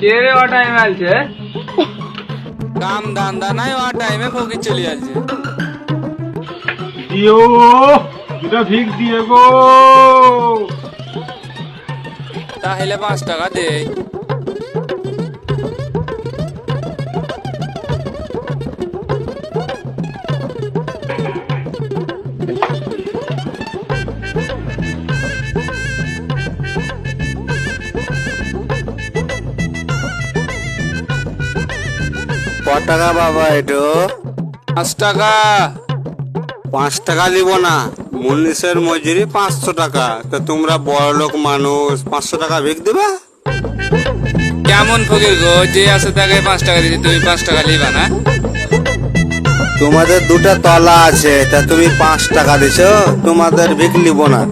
কে রে ও টাইম আলছে? কাম ধান্দা নাই, ও টাইমে ফকির চলে যাচ্ছে। দিও দুটা ভিক দিয়ে গো। তাহলে 5 টাকা দে। কত টাকা বাবা এটা? 5 টাকা। 5 টাকা নিব না, মুনিশের মজুরি 500 টাকা। তো তোমরা বড় লোক মানুষ, 500 টাকা ভিক দিবা? কেমন ফকির গো, যে আছে তাকে 5 টাকা দিতে তুমি 5 টাকা লিবা না? তোমাদের দুটা তলা আছে, তা তুমি 5 টাকা দিছো, তোমাদের ভিক নিব না।